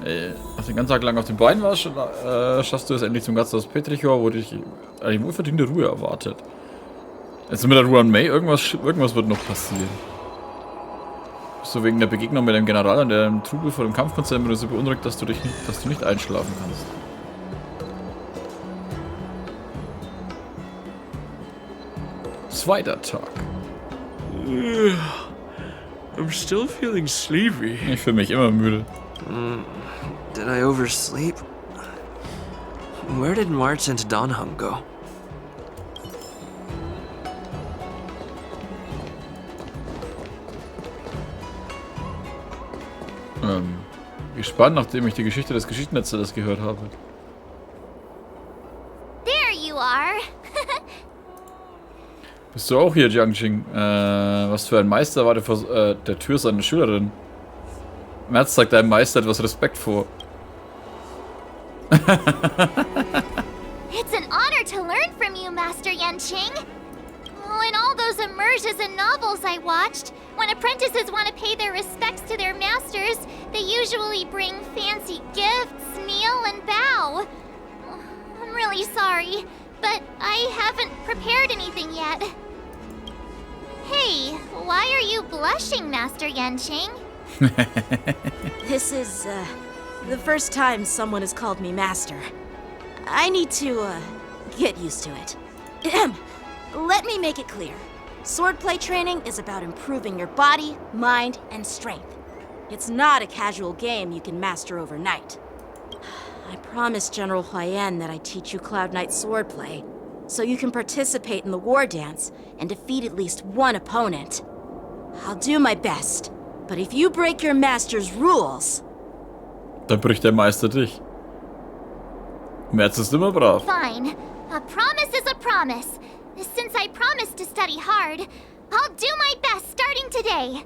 Nach den ganzen Tag lang auf den Beinen warst, schaffst du es endlich zum Gast aus Petrichor, wo dich eine wohlverdiente Ruhe erwartet. Jetzt mit der Ruhe an May, irgendwas wird noch passieren. Bist du wegen der Begegnung mit dem General und der Trubel vor dem Kampfkonzern so beunruhigt, dass du nicht einschlafen kannst. Zweiter Tag. I'm still feeling sleepy. Ich fühle mich immer müde. Did I oversleep? Where did März and Donham go? Gespannt, nachdem ich die Geschichte des Geschichtenerzählers gehört habe. There you are. Bist du auch hier, Jiangxing? Was für ein Meister war vor der Tür seiner Schülerin? März sagt deinem Meister etwas Respekt vor. It's an honor to learn from you, Master Yanqing. Oh, in all those immersions and novels I watched, when apprentices want to pay their respects to their masters, they usually bring fancy gifts, kneel, and bow. Oh, I'm really sorry, but I haven't prepared anything yet. Hey, why are you blushing, Master Yanqing? This is, the first time someone has called me master. I need to, get used to it. Let me make it clear. Swordplay training is about improving your body, mind, and strength. It's not a casual game you can master overnight. I promised General Huayan that I'd teach you Cloud Knight swordplay, so you can participate in the war dance and defeat at least one opponent. I'll do my best, but if you break your master's rules... Dann bricht der Meister dich. März ist immer brav. Fine. A promise is a promise. Since I promised to study hard, I'll do my best starting today.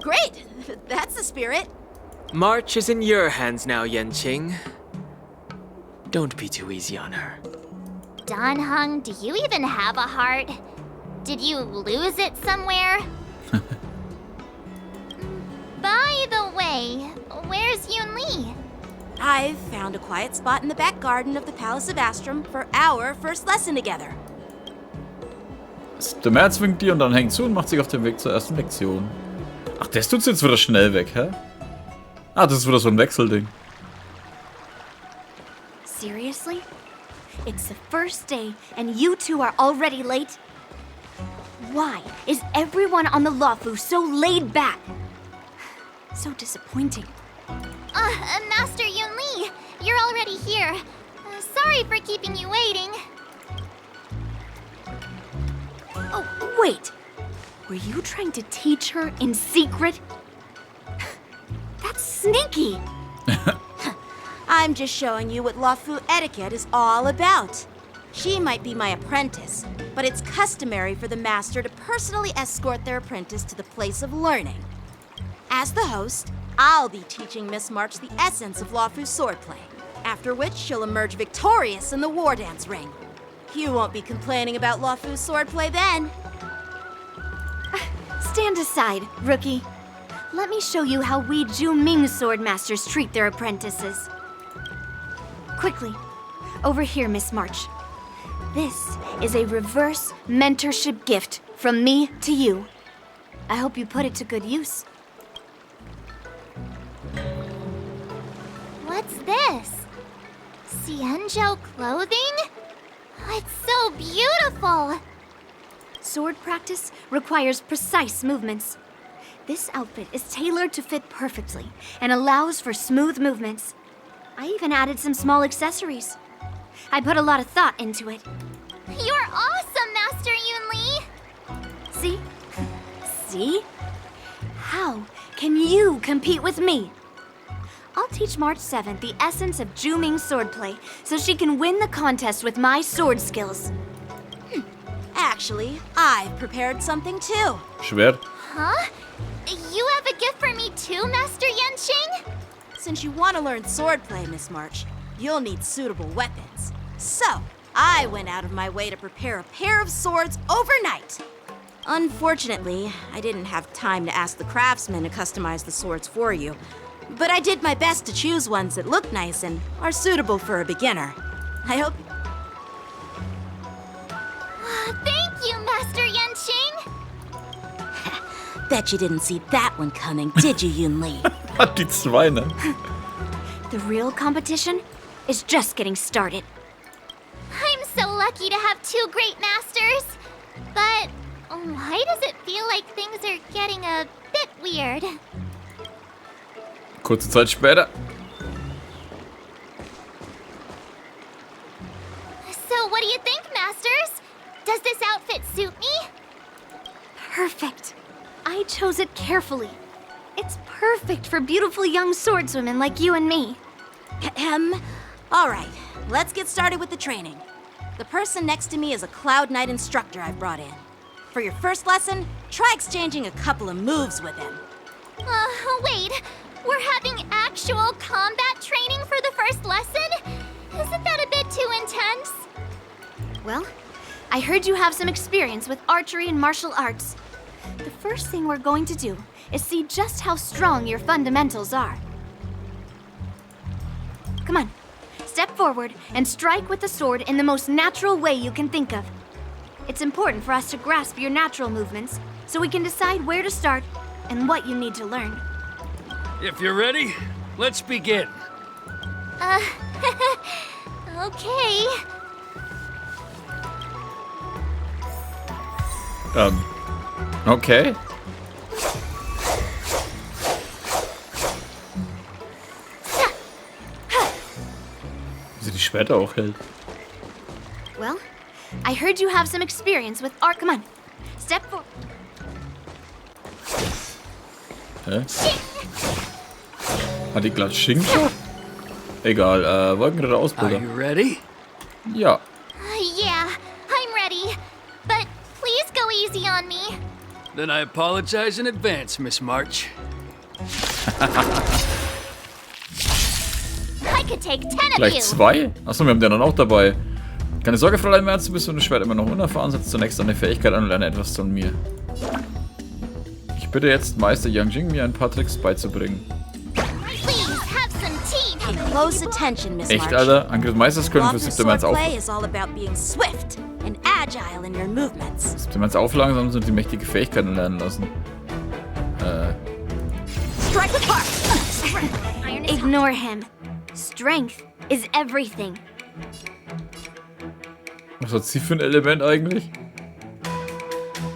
Great! That's the spirit. März is in your hands now, Yanqing. Don't be too easy on her. Donhung, do you even have a heart? Did you lose it somewhere? By the way, where's Yunli? I've found a quiet spot in the back garden of the Palace of Astrum for our first lesson together. Der März winkt dir und dann hängt zu und macht sich auf den Weg zur ersten Lektion. Ach, das tut's jetzt wieder schnell weg, hä? Ah, das ist wieder so ein Wechselding. Seriously? It's the first day and you two are already late? Why is everyone on the Luofu so laid back? So disappointing. Master Yunli, you're already here. Sorry for keeping you waiting. Oh, wait. Were you trying to teach her in secret? That's sneaky. I'm just showing you what Luofu etiquette is all about. She might be my apprentice, but it's customary for the master to personally escort their apprentice to the place of learning. As the host, I'll be teaching Miss März the essence of Luofu swordplay, after which she'll emerge victorious in the war dance ring. You won't be complaining about Luofu's swordplay then. Stand aside, rookie. Let me show you how we Ju-Ming swordmasters treat their apprentices. Quickly, over here, Miss März. This is a reverse mentorship gift from me to you. I hope you put it to good use. What's this? Xianzhou clothing? It's so beautiful! Sword practice requires precise movements. This outfit is tailored to fit perfectly and allows for smooth movements. I even added some small accessories. I put a lot of thought into it. You're awesome, Master Yunli! See? See? How can you compete with me? I'll teach March 7th the essence of Ju-Ming swordplay so she can win the contest with my sword skills. Actually, I've prepared something too. Schwert. Huh? You have a gift for me too, Master Yanqing? Since you want to learn swordplay, Miss März, you'll need suitable weapons. So, I went out of my way to prepare a pair of swords overnight. Unfortunately, I didn't have time to ask the craftsman to customize the swords for you. But I did my best to choose ones that look nice and are suitable for a beginner. I hope... Thank you, Master Yenching! Bet you didn't see that one coming, did you, Yunli? Hat die zwei, ne? The real competition is just getting started. I'm so lucky to have two great masters. But why does it feel like things are getting a bit weird? Kurze Zeit später. So what do you think, Masters? Does this outfit suit me? Perfect. I chose it carefully. It's perfect for beautiful young swordswomen like you and me. All right, let's get started with the training. The person next to me is a Cloud Knight instructor I've brought in. For your first lesson, try exchanging a couple of moves with him. Wait. We're having actual combat training for the first lesson? Isn't that a bit too intense? Well, I heard you have some experience with archery and martial arts. The first thing we're going to do is see just how strong your fundamentals are. Come on, step forward and strike with the sword in the most natural way you can think of. It's important for us to grasp your natural movements so we can decide where to start and what you need to learn. If you're ready, let's begin. Okay. Okay. Wie sie die Schwerter auch hält. Well, I heard you have some experience with art. Come on, step forward. Hä? Hat die glatt Schinken? Egal, Wolkenritter Are Ausbilder. you ready? Ja. Yeah, I'm ready. But please go easy on me. Then I apologize in advance, Miss March. I could take 10 of Gleich you. zwei? Achso, wir haben den dann auch dabei. Keine Sorge, Fräulein März, du bist und das Schwert immer noch unerfahren. Setz zunächst eine Fähigkeit an und lerne etwas von mir. Ich bitte jetzt Meister Yangjing, mir ein paar Tricks beizubringen. Please have some tea. Pay close attention, Miss Echt, March. Alter? Angriff Meisters können für Walker's 7. März auf. swordplay is all about being swift and agile in your movements. 7. März auflangsam und die mächtige Fähigkeiten lernen lassen. Strike with heart. Ignore him. Strength is everything. Was hat sie für ein Element eigentlich?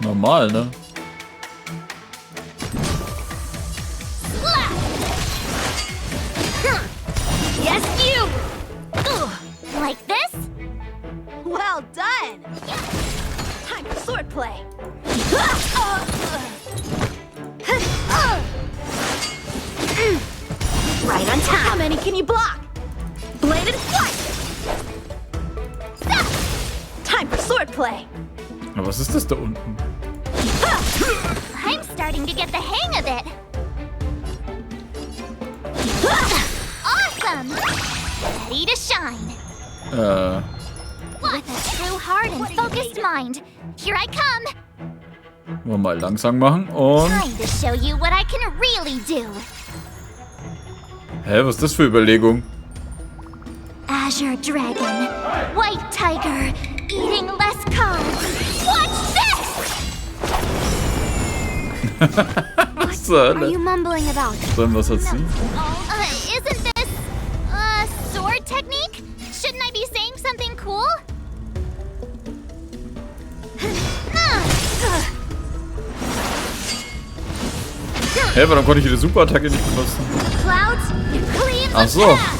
Normal, ne? Yes, you. Like this? Well done. Time for swordplay. Right on time. How many can you block? Bladed flight. Time for swordplay. Aber was ist das da unten? I'm starting to get the hang of it. Awesome. Ready to shine. With a true heart and focused mind. Here I come. Wollen wir mal langsam machen und... Time to show you what I can really do. Hä, was ist das für Überlegung? Azure Dragon, White Tiger, eating less carbs. Watch this! Was zur Are Hölle? you mumbling about? Dann was hat sie? Isn't this sword technique? Shouldn't I be saying something cool? Hä, warum konnte ich ihre Superattacke nicht benutzen? Clouds, clean the Ach so. path.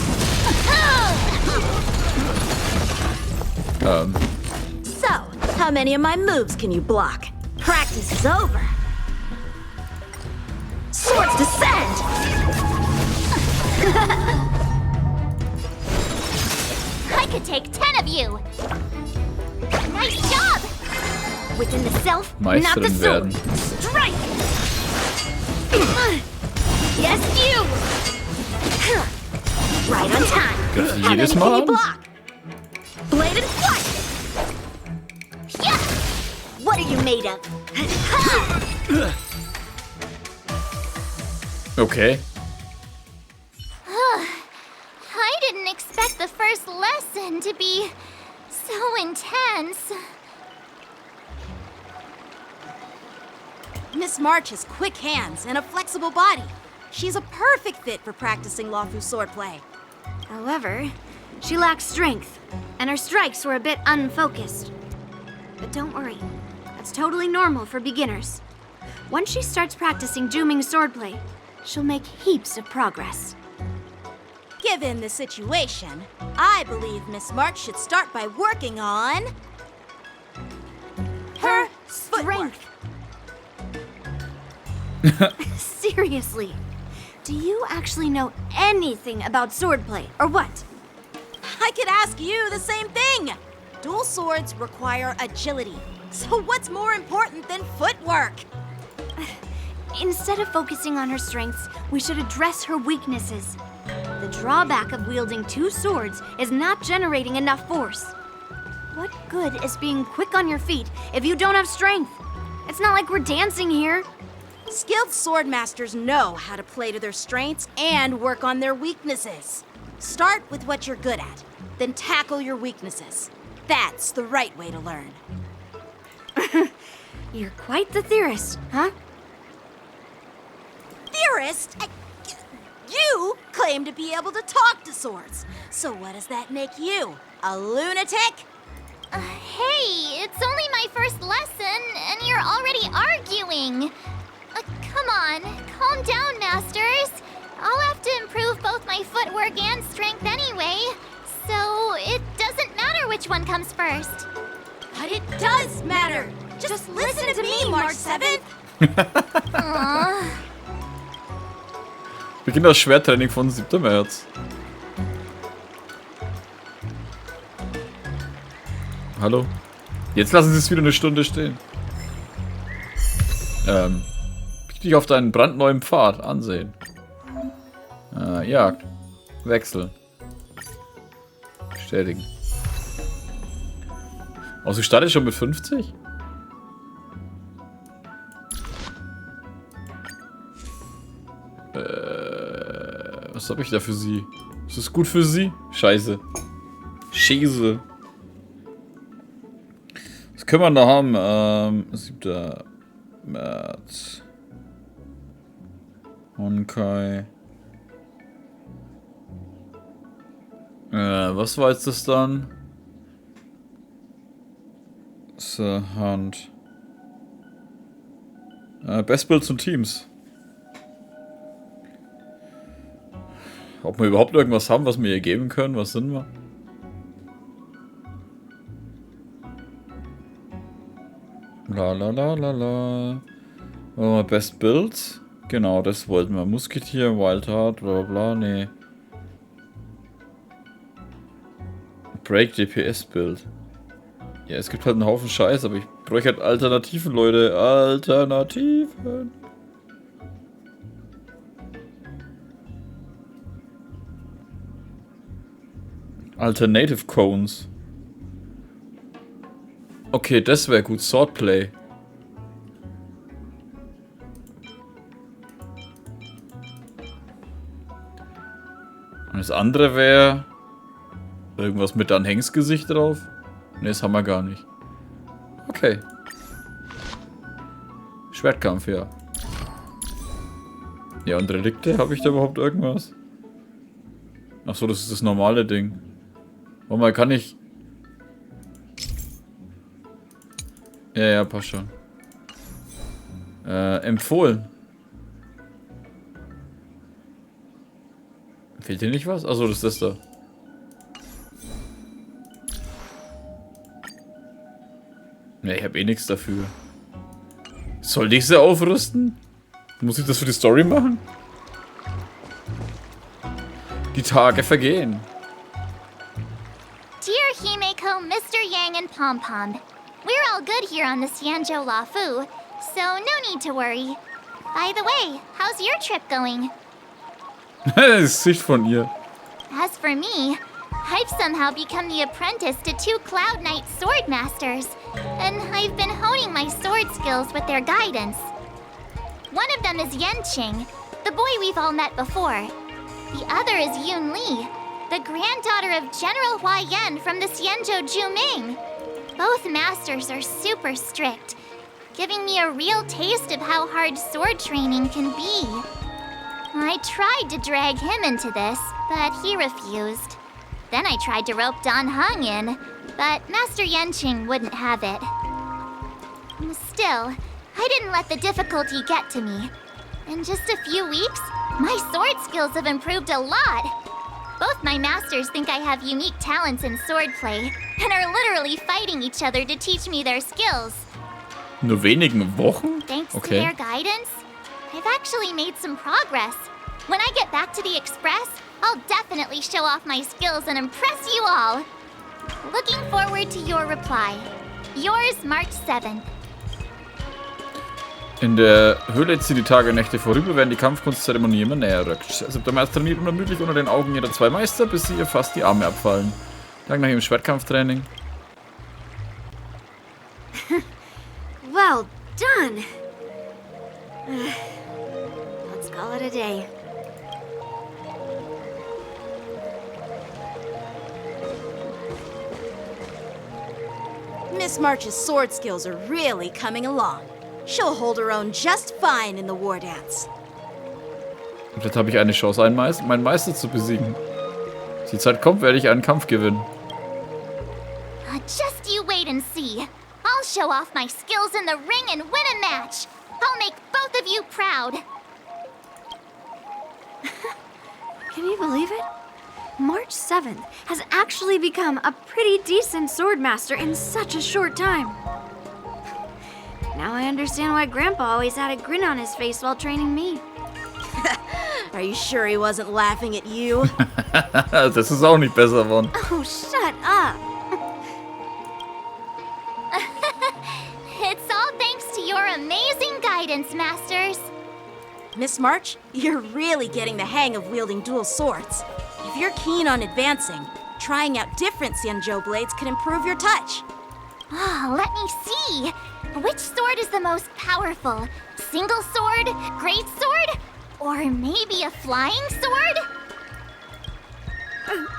So, how many of my moves can you block? Practice is over. Swords descend! I could take 10 of you. Nice job. Within the self, not the Meisterin sword. werden. Strike! Yes, you! Right on time. Griff sie How many jedes can Mal you an? block? Bladed flight! Yeah. What are you made of? Okay. didn't expect the first lesson to be so intense. Miss March has quick hands and a flexible body. She's a perfect fit for practicing Lawfu swordplay. However, she lacks strength, and her strikes were a bit unfocused. But don't worry, that's totally normal for beginners. Once she starts practicing Ju-Ming swordplay, she'll make heaps of progress. Given the situation, I believe Miss March should start by working on her strength. Seriously, do you actually know anything about swordplay, or what? I could ask you the same thing. Dual swords require agility. So what's more important than footwork? Instead of focusing on her strengths, we should address her weaknesses. The drawback of wielding two swords is not generating enough force. What good is being quick on your feet if you don't have strength? It's not like we're dancing here. Skilled swordmasters know how to play to their strengths and work on their weaknesses. Start with what you're good at, then tackle your weaknesses. That's the right way to learn. You're quite the theorist, huh? Theorist? You claim to be able to talk to swords. So what does that make you? A lunatic? Hey, it's only my first lesson, and you're already arguing. Come on, calm down, masters. I'll have to improve both my footwork and strength anyway, so it doesn't matter which one comes first. But it does matter. Just listen to me, March 7th. Beginn das Schwerttraining von 7. März. Hallo? Jetzt lassen Sie es wieder eine Stunde stehen. Dich auf deinen brandneuen Pfad ansehen. Jagd. Wechseln. Bestätigen. Oh, sie startet schon mit 50? Was habe ich da für sie? Ist das gut für sie? Scheiße. Scheiße. Was können wir da haben? 7. März. Honkai. Was war jetzt das dann? Hand. Best Builds und Teams. Ob wir überhaupt irgendwas haben, was wir hier geben können? Was sind wir? Best Builds. Genau, das wollten wir. Musketier, Wild Heart, bla bla bla, nee. Break DPS Build. Ja, es gibt halt einen Haufen Scheiß, aber ich bräuchte halt Alternativen, Leute. Alternativen. Alternative Cones. Okay, das wäre gut. Swordplay. Und das andere wäre irgendwas mit Anhängsgesicht drauf. Ne, das haben wir gar nicht. Okay. Schwertkampf, ja. Ja, und Relikte, habe ich da überhaupt irgendwas? Achso, das ist das normale Ding. Warte mal, kann ich... Ja, passt schon. Empfohlen. Fehlt hier nicht was? Achso, das ist das da. Ne, ich habe eh nichts dafür. Soll ich sie aufrüsten? Muss ich das für die Story machen? Die Tage vergehen. Dear Himeko, Mr. Yang, and Pom Pom, we're all good here on the Xianzhou Lafu, so no need to worry. By the way, how's your trip going? Das Sicht von ihr. As for me, I've somehow become the apprentice to 2 Cloud Knight sword masters, and I've been honing my sword skills with their guidance. One of them is Yanqing, the boy we've all met before. The other is Yun Li, the granddaughter of General Hua Yan from the Xianzhou Juming. Both masters are super strict, giving me a real taste of how hard sword training can be. I tried to drag him into this, but he refused. Then I tried to rope Dan Heng in, but Master Yanqing wouldn't have it. Still, I didn't let the difficulty get to me. In just a few weeks, my sword skills have improved a lot. Both my masters think I have unique talents in swordplay, and are literally fighting each other to teach me their skills. Nur wenigen Wochen? Thanks to Okay. their guidance, I've actually made some progress. When I get back to the Express, I'll definitely show off my skills and impress you all. Looking forward to your reply. Yours, March 7th. In der Höhle ziehen die Tage und Nächte vorüber, während die Kampfkunstzeremonie immer näher rückt. 7. März trainiert unermüdlich unter den Augen jeder 2 Meister, bis sie ihr fast die Arme abfallen. Tag nach ihrem Schwertkampftraining. Well done. Let's call it a day. Miss March's sword skills are really coming along. She'll hold her own just fine in the war dance. Vielleicht habe ich eine Chance, meinen Meister zu besiegen. Als die Zeit kommt, werde ich einen Kampf gewinnen. Just you wait and see. I'll show off my skills in the ring and win a match. I'll make both of you proud. Can you believe it? March 7th has actually become a pretty decent swordmaster in such a short time. Now I understand why Grandpa always had a grin on his face while training me. Are you sure he wasn't laughing at you? Das ist auch nicht besser geworden. Oh, shut up. It's all thanks to your amazing guidance, Masters. Miss March, you're really getting the hang of wielding dual swords. If you're keen on advancing, trying out different Xianzhou blades can improve your touch. Oh, let me see. Which sword is the most powerful? Single sword? Great sword? Or maybe a flying sword?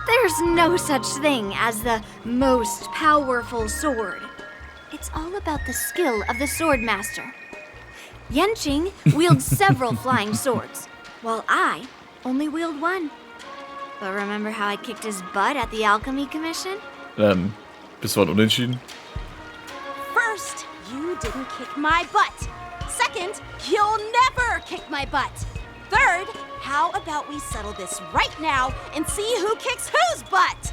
There's no such thing as the most powerful sword. It's all about the skill of the swordmaster. Yanqing wields several flying swords, while I only wield one. But remember how I kicked his butt at the Alchemy Commission? Bis wann unentschieden? First, you didn't kick my butt. Second, you'll never kick my butt. Third, how about we settle this right now and see who kicks whose butt?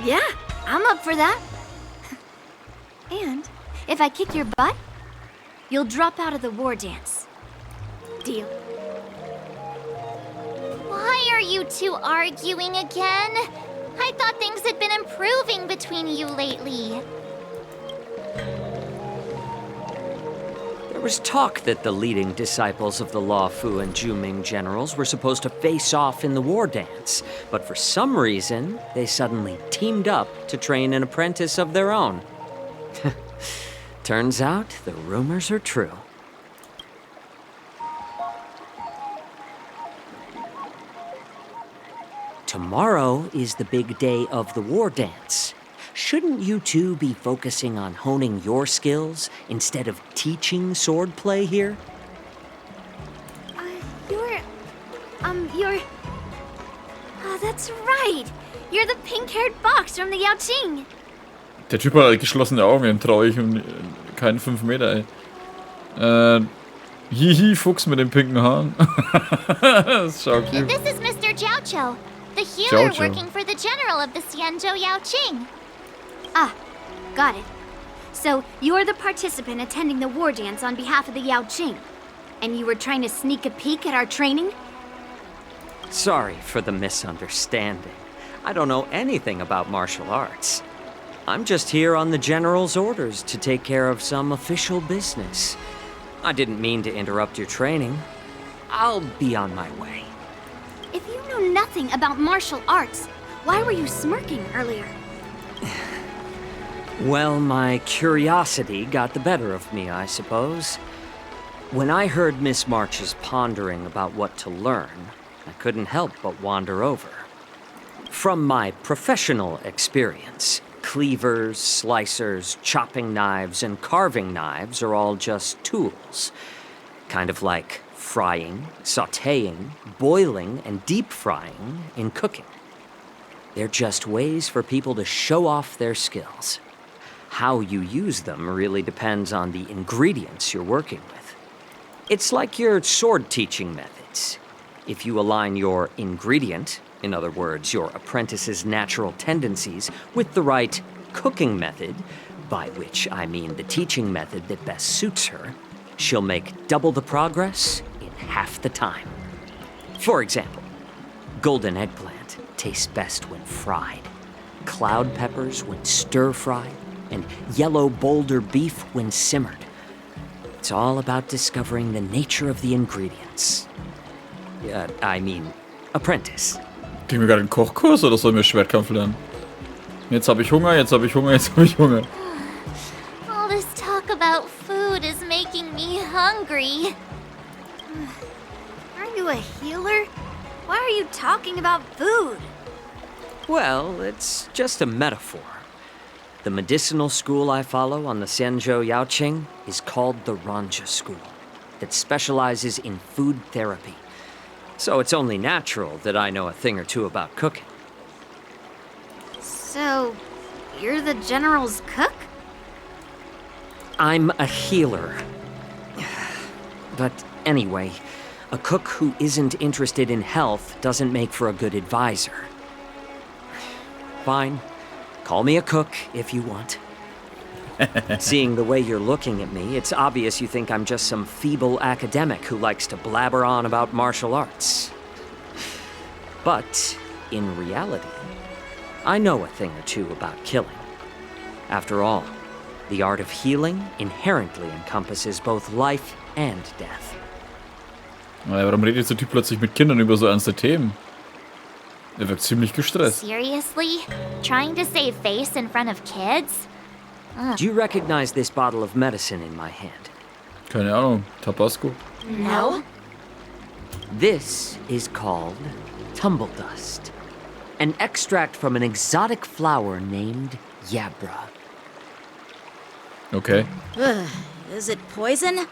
Yeah, I'm up for that. And if I kick your butt, you'll drop out of the war dance. Deal. Why are you two arguing again? I thought things had been improving between you lately. There was talk that the leading disciples of the Law Fu and Juming generals were supposed to face off in the war dance, but for some reason, they suddenly teamed up to train an apprentice of their own. Turns out, the rumors are true. Tomorrow is the big day of the war dance. Shouldn't you two be focusing on honing your skills instead of teaching swordplay here? You're... Oh, that's right. You're the pink-haired fox from the Yaoqing. Der Typ hat halt geschlossene Augen, traurig und keinen 5 Meter, ey. Hihi, Fuchs mit den pinken Haaren. Das ist schon cute. This is Mr. Jiaoqiu, the healer Jiaoqiu. working for the general of the Xianzhou Yaoqing. Ah, got it. So, you're the participant attending the war dance on behalf of the Yaoqing. And you were trying to sneak a peek at our training? Sorry for the misunderstanding. I don't know anything about martial arts. I'm just here on the general's orders to take care of some official business. I didn't mean to interrupt your training. I'll be on my way. If you know nothing about martial arts, why were you smirking earlier? Well, my curiosity got the better of me, I suppose. When I heard Miss March's pondering about what to learn, I couldn't help but wander over. From my professional experience, cleavers, slicers, chopping knives, and carving knives are all just tools. Kind of like frying, sautéing, boiling, and deep frying in cooking. They're just ways for people to show off their skills. How you use them really depends on the ingredients you're working with. It's like your sword teaching methods. If you align your ingredient, in other words, your apprentice's natural tendencies, with the right cooking method, by which I mean the teaching method that best suits her, she'll make double the progress in half the time. For example, golden eggplant tastes best when fried, cloud peppers when stir-fried, and yellow boulder beef when simmered. It's all about discovering the nature of the ingredients. Apprentice. Kriegen wir gerade einen Kochkurs oder sollen wir Schwertkampf lernen? Jetzt habe ich Hunger, jetzt habe ich Hunger, jetzt habe ich Hunger. All this talk about food is making me hungry. Are you a healer? Why are you talking about food? Well, it's just a metaphor. The medicinal school I follow on the Xianzhou Yaoqing is called the Ranja School, that specializes in food therapy. So it's only natural that I know a thing or two about cooking. So, you're the General's cook? I'm a healer. But anyway, a cook who isn't interested in health doesn't make for a good advisor. Fine. Call me a cook if you want. Seeing the way you're looking at me, it's obvious you think I'm just some feeble academic who likes to blabber on about martial arts. But, in reality, I know a thing or two about killing. After all, the art of healing inherently encompasses both life and death. Naja, warum redet der Typ plötzlich mit Kindern über so ernste Themen? Er wirkt ziemlich gestresst. Seriously? Trying to save face in front of kids? Do you recognize this bottle of medicine in my hand? Keine Ahnung, Tabasco. No. This is called tumble dust, an extract from an exotic flower named Yabra. Okay. Is it poison?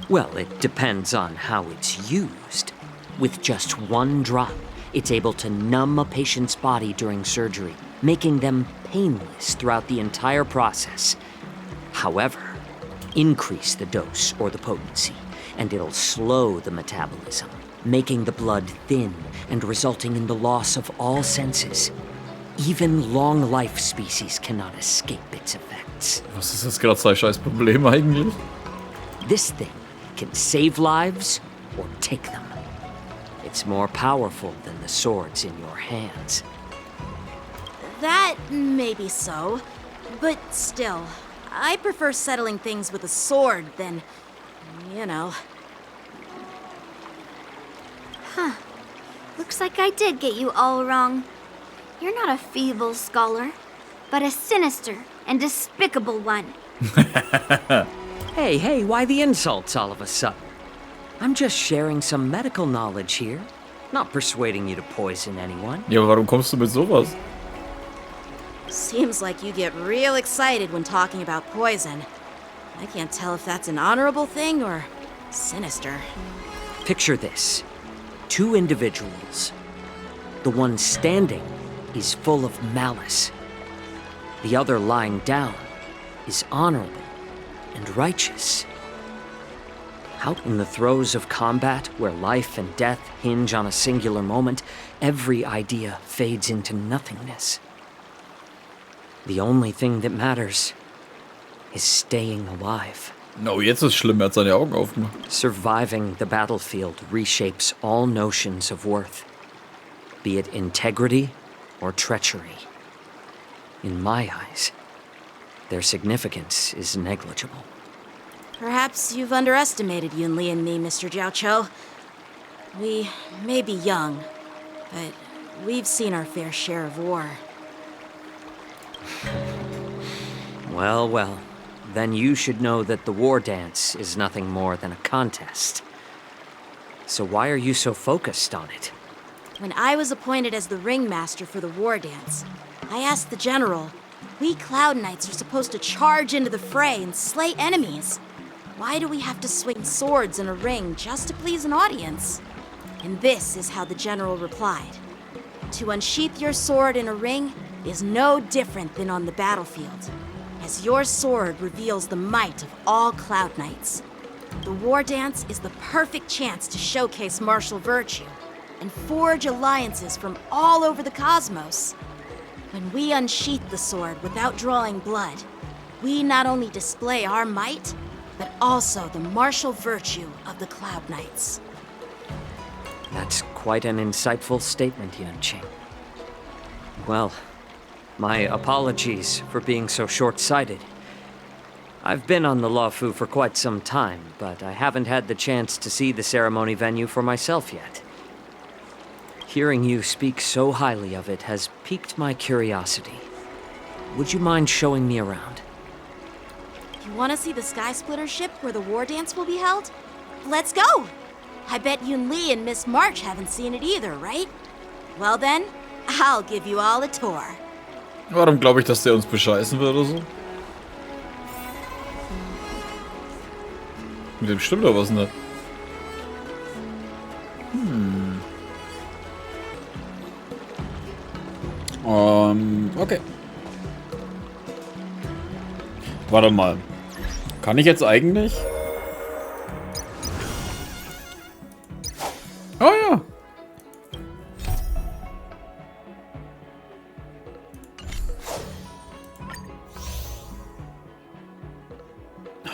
Well, it depends on how it's used. With just one drop, it's able to numb a patient's body during surgery, making them painless throughout the entire process. However, increase the dose or the potency, and it'll slow the metabolism, making the blood thin and resulting in the loss of all senses. Even long-life species cannot escape its effects. Was ist das gerade sein scheiß Problem eigentlich? This thing can save lives or take them. It's more powerful than the swords in your hands. That may be so, but still, I prefer settling things with a sword than, you know. Huh. Looks like I did get you all wrong. You're not a feeble scholar, but a sinister and despicable one. Hey, why the insults all of a sudden? I'm just sharing some medical knowledge here, not persuading you to poison anyone. Ja, aber warum kommst du mit sowas? Seems like you get real excited when talking about poison. I can't tell if that's an honorable thing or sinister. Picture this. 2 individuals. The one standing is full of malice. The other lying down is honorable and righteous. Out in the throes of combat, where life and death hinge on a singular moment, every idea fades into nothingness. The only thing that matters is staying alive. No, jetzt ist schlimm, er hat seine Augen aufgemacht. Surviving the battlefield reshapes all notions of worth, be it integrity or treachery. In my eyes, their significance is negligible. Perhaps you've underestimated Yunli and me, Mr. Jiaoqiu. We may be young, but we've seen our fair share of war. Well, then you should know that the war dance is nothing more than a contest. So why are you so focused on it? When I was appointed as the ringmaster for the war dance, I asked the general, we Cloud Knights are supposed to charge into the fray and slay enemies. Why do we have to swing swords in a ring just to please an audience? And this is how the general replied. To unsheath your sword in a ring is no different than on the battlefield, as your sword reveals the might of all Cloud Knights. The war dance is the perfect chance to showcase martial virtue and forge alliances from all over the cosmos. When we unsheath the sword without drawing blood, we not only display our might, but also the martial virtue of the Cloud Knights. That's quite an insightful statement, Yanqing. Well, my apologies for being so short-sighted. I've been on the Luofu for quite some time, but I haven't had the chance to see the ceremony venue for myself yet. Hearing you speak so highly of it has piqued my curiosity. Would you mind showing me around? You want to see the Sky Splitter ship where the war dance will be held? Let's go! I bet Yun Li and Miss March haven't seen it either, right? Well then, I'll give you all a tour. Warum glaube ich, dass der uns bescheißen wird oder so? Mit dem stimmt doch was nicht. Okay. Warte mal. Kann ich jetzt eigentlich? Oh ja.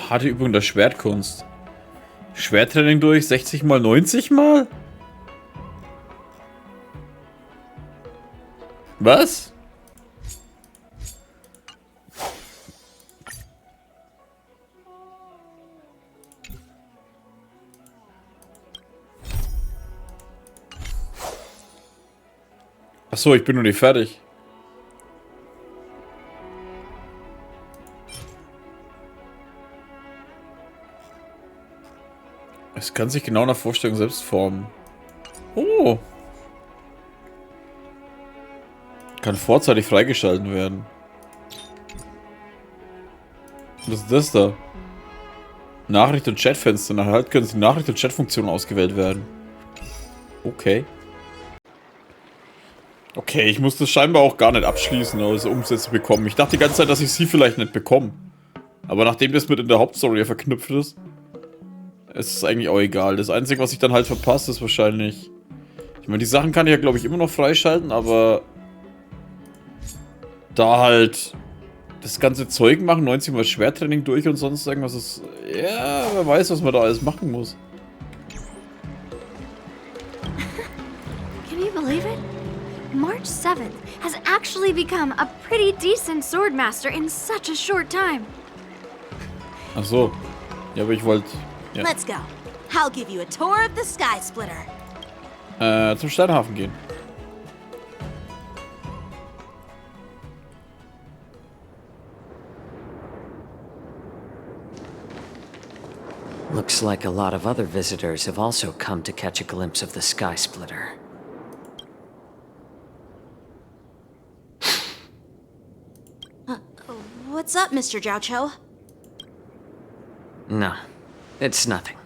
Harte Übung der Schwertkunst. Schwerttraining durch 60 mal 90 mal? Was? Achso, ich bin noch nicht fertig. Es kann sich genau nach Vorstellung selbst formen. Oh. Kann vorzeitig freigeschalten werden. Was ist das da? Nachricht- und Chatfenster. Nach Halt können die Nachricht- und Chatfunktionen ausgewählt werden. Okay. Okay, ich muss das scheinbar auch gar nicht abschließen, also Umsätze bekommen. Ich dachte die ganze Zeit, dass ich sie vielleicht nicht bekomme. Aber nachdem das mit in der Hauptstory ja verknüpft ist, ist es eigentlich auch egal. Das Einzige, was ich dann halt verpasse, ist wahrscheinlich... Ich meine, die Sachen kann ich ja, glaube ich, immer noch freischalten, aber... Da halt... Das ganze Zeug machen, 90 mal Schwerttraining durch und sonst irgendwas ist... Ja, wer weiß, was man da alles machen muss. Can you believe it? March 7th has actually become a pretty decent swordmaster in such a short time. Ach so. Ja, aber ich wollte... Ja. Let's go. I'll give you a tour of the Sky Splitter. Zum Sternhafen gehen. Looks like a lot of other visitors have also come to catch a glimpse of the Sky Splitter. What's up, Mr. Jiaoqiu? No, it's nothing.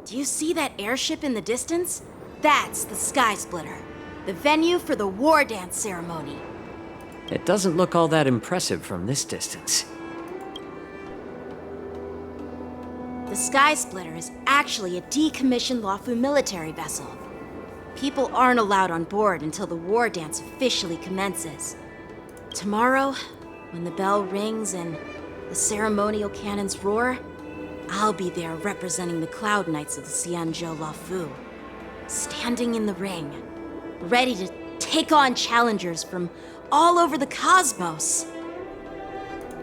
Do you see that airship in the distance? That's the Sky Splitter, the venue for the war dance ceremony. It doesn't look all that impressive from this distance. The Sky Splitter is actually a decommissioned Luofu military vessel. People aren't allowed on board until the war dance officially commences. Tomorrow, when the bell rings and the ceremonial cannons roar, I'll be there representing the Cloud Knights of the Xianzhou Luofu, standing in the ring, ready to take on challengers from all over the cosmos.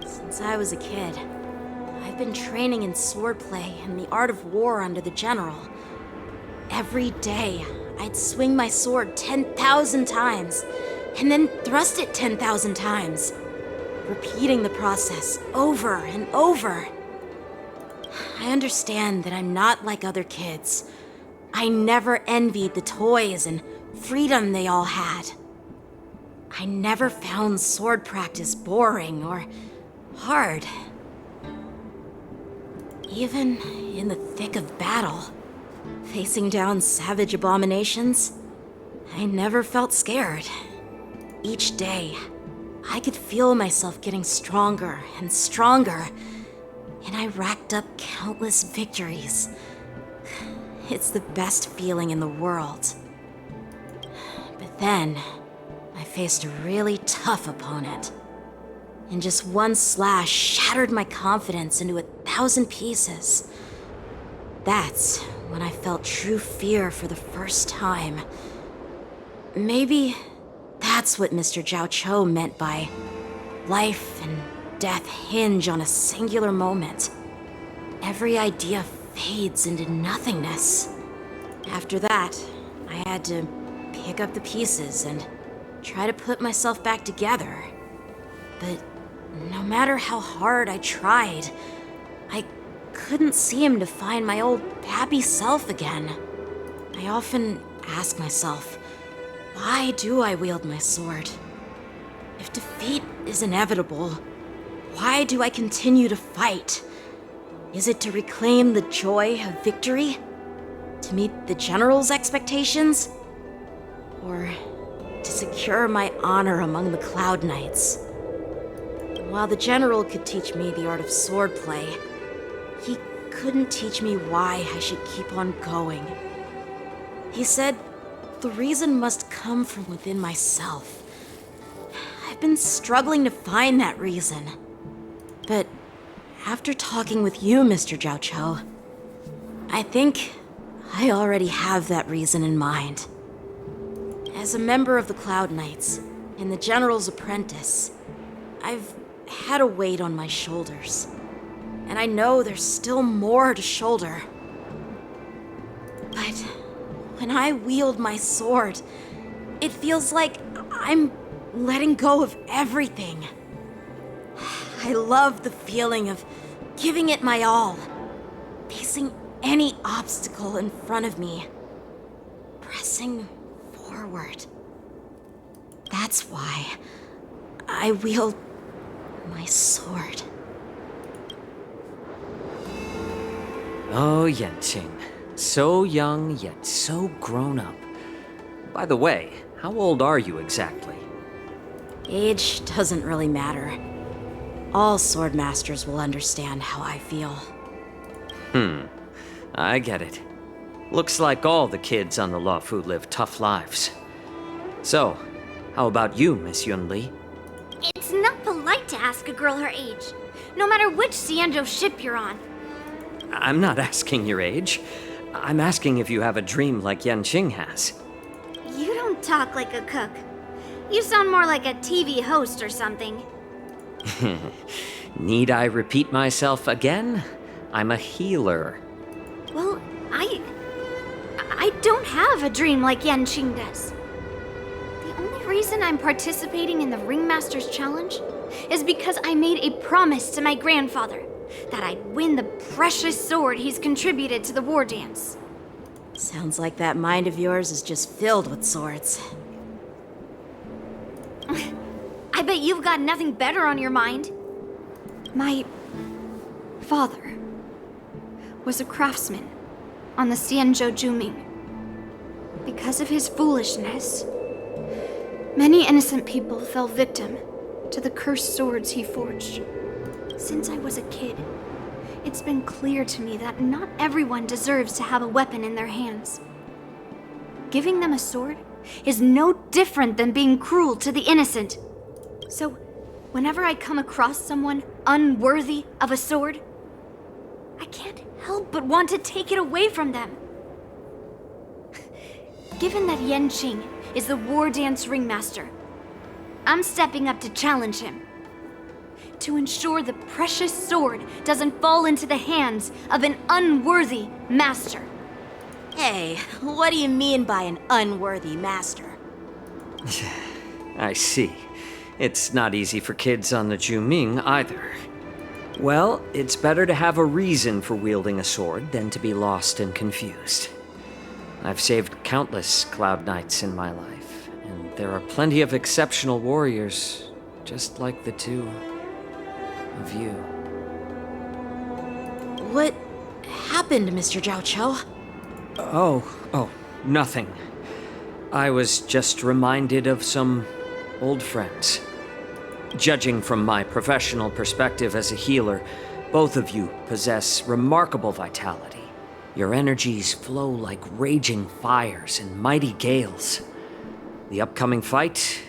Since I was a kid, I've been training in swordplay and the art of war under the general. Every day, I'd swing my sword 10,000 times, and then thrust it 10,000 times. repeating the process over and over. I understand that I'm not like other kids. I never envied the toys and freedom they all had. I never found sword practice boring or hard. Even in the thick of battle, facing down savage abominations, I never felt scared. Each day, I could feel myself getting stronger and stronger, and I racked up countless victories. It's the best feeling in the world. But then, I faced a really tough opponent, and just one slash shattered my confidence into 1,000 pieces. That's when I felt true fear for the first time. Maybe that's what Mr. Zhao Cho meant by life and death hinge on a singular moment. Every idea fades into nothingness. After that, I had to pick up the pieces and try to put myself back together. But no matter how hard I tried, I couldn't seem to find my old happy self again. I often ask myself, why do I wield my sword? If defeat is inevitable, why do I continue to fight? Is it to reclaim the joy of victory? To meet the general's expectations? Or to secure my honor among the Cloud Knights? While the general could teach me the art of swordplay, he couldn't teach me why I should keep on going. He said the reason must come from within myself. I've been struggling to find that reason. But after talking with you, Mr. Zhao Cho, I think I already have that reason in mind. As a member of the Cloud Knights and the General's apprentice, I've had a weight on my shoulders. And I know there's still more to shoulder. But when I wield my sword, it feels like I'm letting go of everything. I love the feeling of giving it my all, facing any obstacle in front of me, pressing forward. That's why I wield my sword. Oh, Yenqing. So young, yet so grown up. By the way, how old are you exactly? Age doesn't really matter. All sword masters will understand how I feel. I get it. Looks like all the kids on the Luofu live tough lives. So, how about you, Miss Yunli? It's not polite to ask a girl her age, no matter which Xianzhou ship you're on. I'm not asking your age. I'm asking if you have a dream like Yenqing has. You don't talk like a cook. You sound more like a TV host or something. Need I repeat myself again? I'm a healer. Well, I don't have a dream like Yenqing does. The only reason I'm participating in the Ringmaster's Challenge is because I made a promise to my grandfather that I'd win the precious sword he's contributed to the war dance. Sounds like that mind of yours is just filled with swords. I bet you've got nothing better on your mind. My father was a craftsman on the Xianzhou Juming. Because of his foolishness, many innocent people fell victim to the cursed swords he forged. Since I was a kid, it's been clear to me that not everyone deserves to have a weapon in their hands. Giving them a sword is no different than being cruel to the innocent. So, whenever I come across someone unworthy of a sword, I can't help but want to take it away from them. Given that Yenqing is the war dance ringmaster, I'm stepping up to challenge him. To ensure the precious sword doesn't fall into the hands of an unworthy master. Hey, what do you mean by an unworthy master? I see. It's not easy for kids on the Juming either. Well, it's better to have a reason for wielding a sword than to be lost and confused. I've saved countless Cloud Knights in my life, and there are plenty of exceptional warriors, just like the two of you. What happened, Mr. Zhao Cho? Oh, nothing. I was just reminded of some old friends. Judging from my professional perspective as a healer, both of you possess remarkable vitality. Your energies flow like raging fires and mighty gales. The upcoming fight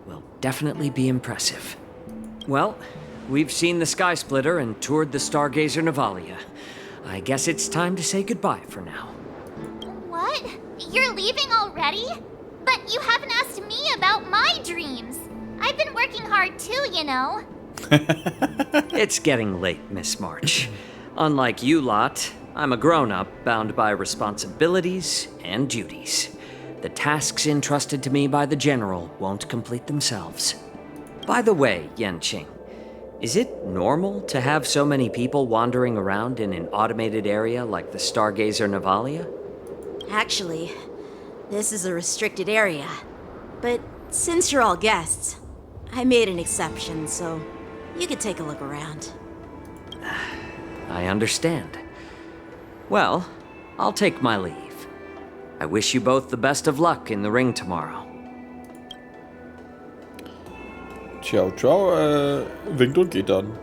will definitely be impressive. Well, we've seen the Sky Splitter and toured the Stargazer Navalia. I guess it's time to say goodbye for now. What? You're leaving already? But you haven't asked me about my dreams. I've been working hard too, you know. It's getting late, Miss March. Unlike you lot, I'm a grown-up bound by responsibilities and duties. The tasks entrusted to me by the General won't complete themselves. By the way, Yanqing, is it normal to have so many people wandering around in an automated area like the Stargazer Navalia? Actually, this is a restricted area. But since you're all guests, I made an exception, so you could take a look around. I understand. Well, I'll take my leave. I wish you both the best of luck in the ring tomorrow. Ciao, ciao, winkt und geht dann.